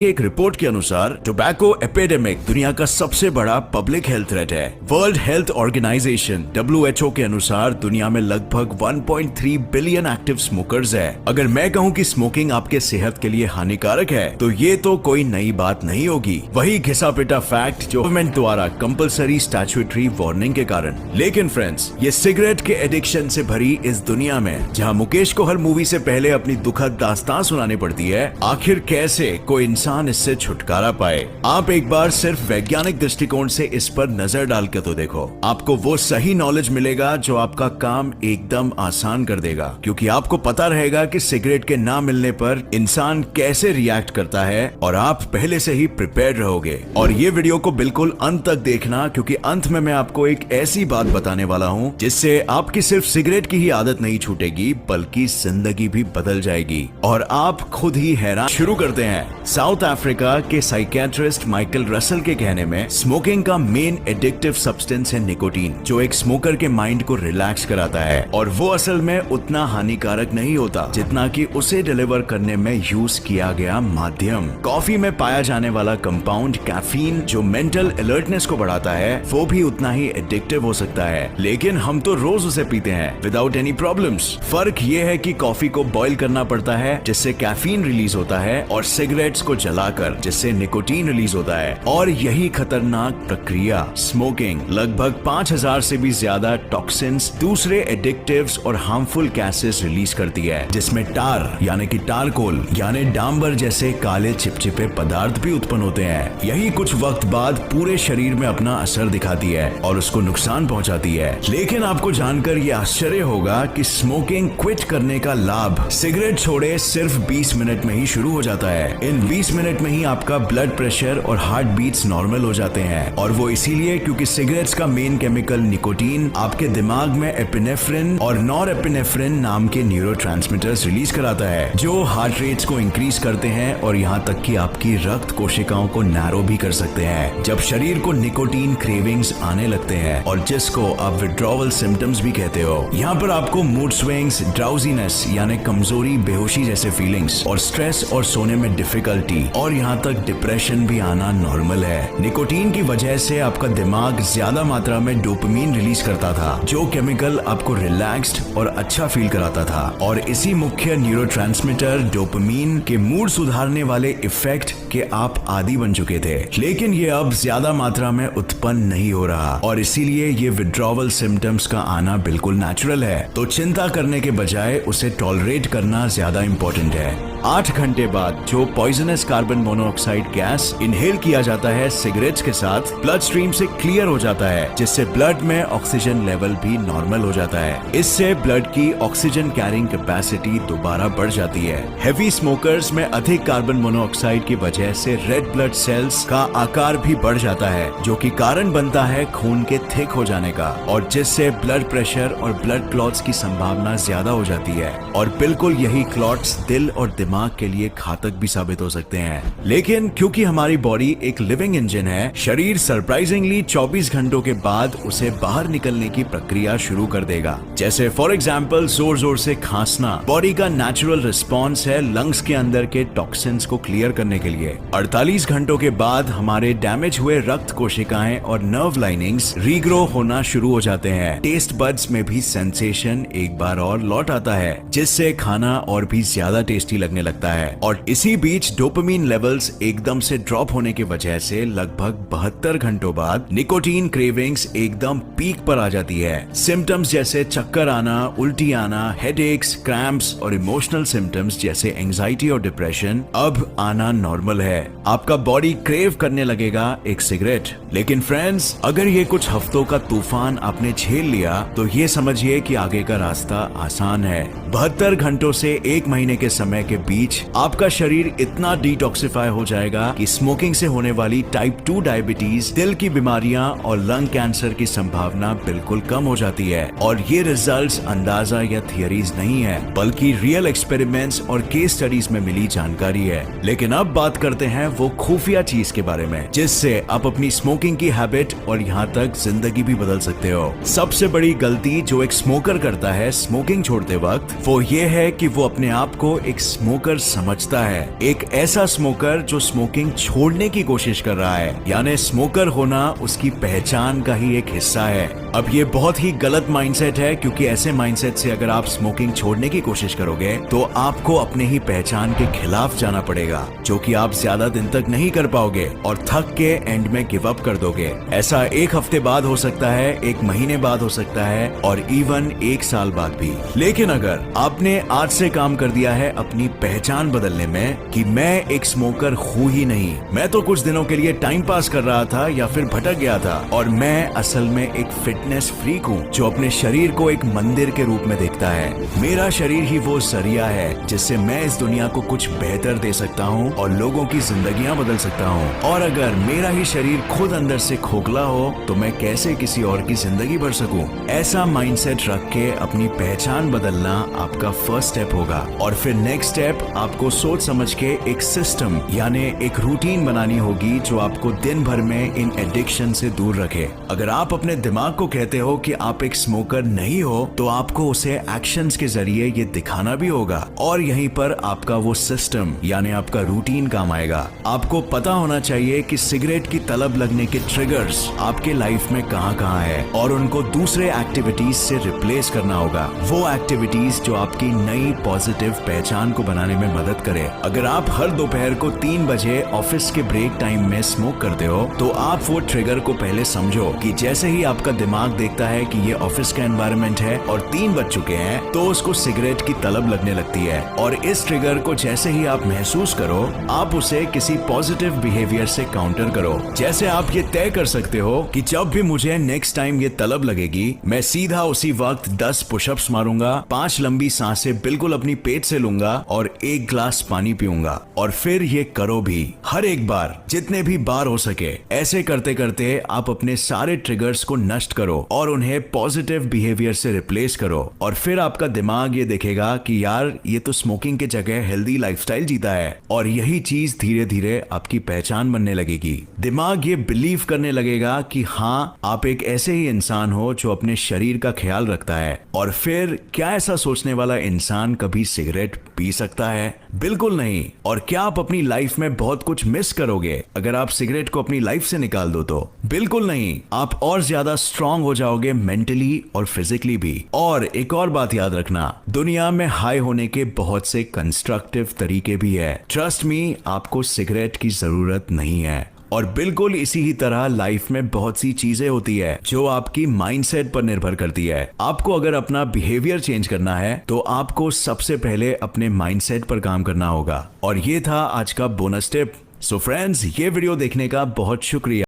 एक रिपोर्ट के अनुसार टोबैको एपिडेमिक दुनिया का सबसे बड़ा पब्लिक हेल्थ थ्रेट है। वर्ल्ड हेल्थ ऑर्गेनाइजेशन WHO के अनुसार दुनिया में लगभग 1.3 बिलियन एक्टिव स्मोकर्स है। अगर मैं कहूँ कि स्मोकिंग आपके सेहत के लिए हानिकारक है तो ये तो कोई नई बात नहीं होगी। वही घिसा पिटा फैक्ट जो गवर्नमेंट द्वारा कंपलसरी स्टैट्यूटरी वार्निंग के कारण। लेकिन फ्रेंड्स, ये सिगरेट के एडिक्शन से भरी इस दुनिया में जहाँ मुकेश को हर मूवी से पहले अपनी दुखद दास्तान सुनानी पड़ती है, आखिर कैसे कोई इंसान इससे छुटकारा पाए। आप एक बार सिर्फ वैज्ञानिक दृष्टिकोण से इस पर नजर डाल के तो देखो, आपको वो सही नॉलेज मिलेगा जो आपका काम एकदम आसान कर देगा। क्योंकि आपको पता रहेगा कि सिगरेट के ना मिलने पर इंसान कैसे रिएक्ट करता है और आप पहले से ही प्रिपेयर रहोगे। और ये वीडियो को बिल्कुल अंत तक देखना, क्योंकि अंत में मैं आपको एक ऐसी बात बताने वाला हूँ जिससे आपकी सिर्फ सिगरेट की ही आदत नहीं छूटेगी बल्कि जिंदगी भी बदल जाएगी और आप खुद ही हैरान। शुरू करते हैं। साउथ अफ्रीका के साइकियाट्रिस्ट माइकल रसल के कहने में स्मोकिंग का मेन एडिक्टिव सब्सटेंस है निकोटीन, जो एक स्मोकर के माइंड को रिलैक्स कराता है और वो असल में उतना हानिकारक नहीं होता जितना कि उसे डिलीवर करने में यूज किया गया माध्यम। कॉफी में पाया जाने वाला कंपाउंड कैफीन जो मेंटल अलर्टनेस को बढ़ाता है वो भी उतना ही एडिक्टिव हो सकता है, लेकिन हम तो रोज उसे पीते हैं विदाउट एनी प्रॉब्लम्स। फर्क ये है कि कॉफी को बॉईल करना पड़ता है जिससे कैफीन रिलीज होता है और सिगरेट्स को जलाकर जिससे निकोटीन रिलीज होता है। और यही खतरनाक प्रक्रिया स्मोकिंग लगभग 5000 से भी ज्यादा टॉक्सिन्स, दूसरे एडिक्टिव्स और हार्मफुल गैसेस रिलीज करती है, जिसमें टार यानी कि टारकोल यानी डांबर जैसे काले चिपचिपे पदार्थ भी उत्पन्न होते हैं। यही कुछ वक्त बाद पूरे शरीर में अपना असर दिखाती है और उसको नुकसान पहुंचाती है। लेकिन आपको जानकर यह आश्चर्य होगा कि स्मोकिंग क्विट करने का लाभ सिगरेट छोड़े सिर्फ 20 मिनट में ही शुरू हो जाता है। इन 20 मिनट में ही आपका ब्लड प्रेशर और हार्ट बीट्स नॉर्मल हो जाते हैं, और वो इसीलिए क्योंकि सिगरेट्स का मेन केमिकल निकोटीन आपके दिमाग में एपिनेफ्रिन और नॉरएपिनेफ्रिन नाम के न्यूरोट्रांसमीटर्स रिलीज कराता है, जो हार्ट रेट्स को इंक्रीज करते हैं और यहाँ तक कि आपकी रक्त कोशिकाओं को नैरो भी कर सकते हैं। जब शरीर को निकोटीन क्रेविंग्स आने लगते हैं और जिसको आप विड्रॉवल सिम्टम्स भी कहते हो, यहाँ पर आपको मूड स्विंग्स, ड्राउजीनेस यानी कमजोरी, बेहोशी जैसे फीलिंग्स और स्ट्रेस और सोने में डिफिकल्टी और यहाँ तक डिप्रेशन भी आना नॉर्मल है। निकोटीन की वजह से आपका दिमाग ज्यादा मात्रा में डोपामीन रिलीज करता था, जो केमिकल आपको रिलैक्स्ड और अच्छा फील कराता था, और इसी मुख्य न्यूरोट्रांसमीटर डोपामीन के मूड सुधारने वाले इफेक्ट के आप आदी बन चुके थे। लेकिन ये अब ज्यादा मात्रा में उत्पन्न नहीं हो रहा और इसीलिए ये विड्रॉवल सिम्टम्स का आना बिल्कुल नेचुरल है। तो चिंता करने के बजाय उसे टॉलरेट करना ज्यादा इंपॉर्टेंट है। 8 घंटे बाद जो poisonous carbon monoxide gas inhale किया जाता है सिगरेट्स के साथ, ब्लड स्ट्रीम से क्लियर हो जाता है, जिससे ब्लड में ऑक्सीजन लेवल भी नॉर्मल हो जाता है। इससे ब्लड की ऑक्सीजन कैरिंग कैपेसिटी दोबारा बढ़ जाती है। हेवी स्मोकर्स में अधिक कार्बन मोनोऑक्साइड की वजह से रेड ब्लड सेल्स का आकार भी बढ़ जाता है, जो कि कारण बनता है खून के थिक हो जाने का, और जिससे ब्लड प्रेशर और ब्लड क्लॉट्स की संभावना ज्यादा हो जाती है। और बिल्कुल यही क्लॉट्स दिल और दिमाग के लिए घातक भी साबित हो सकते हैं। लेकिन क्योंकि हमारी बॉडी एक लिविंग इंजन है, शरीर सरप्राइजिंगली 24 घंटों के बाद उसे बाहर निकलने की प्रक्रिया शुरू कर देगा। जैसे फॉर एग्जांपल जोर जोर से खांसना बॉडी का नेचुरल रिस्पॉन्स है लंग्स के अंदर के टॉक्सिन्स को क्लियर करने के लिए। 48 घंटों के बाद हमारे डैमेज हुए रक्त कोशिकाएं और नर्व लाइनिंग्स रीग्रो होना शुरू हो जाते हैं। टेस्ट बड्स में भी सेंसेशन एक बार और लौट आता है, जिससे खाना और भी ज्यादा टेस्टी लगने लगता है। और इसी बीच डोपामीन लेवल्स एकदम से ड्रॉप होने की वजह से लगभग 72 घंटों बाद निकोटीन क्रेविंग्स एकदम पीक पर आ जाती है। सिम्टम्स जैसे चक्कर आना, उल्टी आना, हेडेक्स, क्रैम्प्स और इमोशनल सिम्टम्स जैसे एंजाइटी और डिप्रेशन अब आना नॉर्मल है। आपका बॉडी क्रेव करने लगेगा एक सिगरेट। लेकिन फ्रेंड्स, अगर ये कुछ हफ्तों का तूफान आपने झेल लिया तो ये समझिए कि आगे का रास्ता आसान है। 72 घंटों से 1 महीने के समय के बीच आपका शरीर इतना डिटॉक्सिफाई हो जाएगा कि स्मोकिंग से होने वाली टाइप 2 डायबिटीज, दिल की बीमारियां और लंग कैंसर की संभावना बिल्कुल कम हो जाती है। और ये रिजल्ट्स अंदाजा या थियरीज नहीं है, बल्कि रियल एक्सपेरिमेंट्स और केस स्टडीज में मिली जानकारी है। लेकिन अब बात करते हैं वो खुफिया चीज के बारे में, जिससे आप अपनी स्मोकिंग की हैबिट और यहाँ तक जिंदगी भी बदल सकते हो। सबसे बड़ी गलती जो एक स्मोकर करता है स्मोकिंग छोड़ते वक्त, वो ये है कि वो अपने आप को एक स्मोकर समझता है। एक ऐसा स्मोकर जो स्मोकिंग छोड़ने की कोशिश कर रहा है, यानी स्मोकर होना उसकी पहचान का ही एक हिस्सा है। अब ये बहुत ही गलत माइंडसेट है, क्योंकि ऐसे माइंडसेट से अगर आप स्मोकिंग छोड़ने की कोशिश करोगे तो आपको अपने ही पहचान के खिलाफ जाना पड़ेगा, जो कि आप ज्यादा दिन तक नहीं कर पाओगे और थक के एंड में गिव अप कर दोगे। ऐसा एक हफ्ते बाद हो सकता है, एक महीने बाद हो सकता है और इवन एक साल बाद भी। लेकिन अगर आपने आज से काम कर दिया है अपनी पहचान बदलने में कि मैं एक स्मोकर हूँ ही नहीं, मैं तो कुछ दिनों के लिए टाइम पास कर रहा था या फिर भटक गया था और मैं असल में एक फिटनेस फ्रीक हूँ जो अपने शरीर को एक मंदिर के रूप में देखता है। मेरा शरीर ही वो जरिया है जिससे मैं इस दुनिया को कुछ बेहतर दे सकता हूँ और लोगों की जिंदगियां बदल सकता हूँ। और अगर मेरा ही शरीर खुद अंदर से खोखला हो तो मैं कैसे किसी और की जिंदगी भर सकूं? ऐसा माइंडसेट रख के अपनी पहचान बदलना आपका फर्स्ट स्टेप होगा और फिर नेक्स्ट स्टेप आपको सोच समझ के एक सिस्टम यानी एक रूटीन बनानी होगी जो आपको दिन भर में इन एडिक्शन से दूर रखे। अगर आप अपने दिमाग को कहते हो कि आप एक स्मोकर नहीं हो तो आपको उसे एक्शंस के जरिए ये दिखाना भी होगा और यहीं पर आपका वो सिस्टम यानी आपका रूटीन काम आएगा। आपको पता होना चाहिए कि सिगरेट की तलब लगने के ट्रिगर्स आपके लाइफ में कहाँ है और उनको दूसरे एक्टिविटीज से रिप्लेस करना होगा, वो एक्टिविटीज जो आपकी नई पॉजिटिव पहचान को बनाने में मदद करे। अगर आप हर दोपहर को 3 बजे ऑफिस के ब्रेक टाइम में स्मोक करते हो तो आप वो ट्रिगर को पहले समझो कि जैसे ही आपका दिमाग देखता है कि ये ऑफिस का एनवायरनमेंट है और 3 बज चुके हैं तो उसको सिगरेट की तलब लगने लगती है और इस ट्रिगर को जैसे ही आप महसूस करो आप उसे किसी पॉजिटिव बिहेवियर से काउंटर करो। जैसे आप ये तय कर सकते हो कि जब भी मुझे नेक्स्ट टाइम ये तलब लगेगी मैं सीधा उसी वक्त 10 पुशअप्स मारूंगा, 5 लंबी सांसें बिल्कुल अपनी पेट से लूंगा और 1 ग्लास पानी पीऊंगा। और फिर ये करो भी हर एक बार, जितने भी बार हो सके। ऐसे करते करते आप अपने सारे ट्रिगर्स को नष्ट करो और उन्हें पॉजिटिव बिहेवियर से रिप्लेस करो और फिर आपका दिमाग ये देखेगा कि यार ये तो स्मोकिंग के जगह हेल्दी लाइफस्टाइल जीता है और यही चीज धीरे धीरे आपकी पहचान बनने लगेगी। दिमाग ये बिलीव करने लगेगा कि हाँ आप एक ऐसे ही इंसान हो जो अपने शरीर का ख्याल रखता है। और फिर क्या ऐसा सोचने वाला इंसान कभी सिगरेट पी सकता है? बिल्कुल नहीं। और क्या आप अपनी लाइफ में बहुत कुछ मिस करोगे अगर आप सिगरेट को अपनी लाइफ से निकाल दो? तो बिल्कुल नहीं, आप और ज्यादा स्ट्रांग हो जाओगे मेंटली और फिजिकली भी। और एक और बात याद रखना, दुनिया में हाई होने के बहुत से कंस्ट्रक्टिव तरीके भी है। ट्रस्ट मी, आपको सिगरेट की जरूरत नहीं है। और बिल्कुल इसी ही तरह लाइफ में बहुत सी चीजें होती है जो आपकी माइंडसेट पर निर्भर करती है। आपको अगर अपना बिहेवियर चेंज करना है तो आपको सबसे पहले अपने माइंडसेट पर काम करना होगा। और ये था आज का बोनस टिप। सो फ्रेंड्स, ये वीडियो देखने का बहुत शुक्रिया।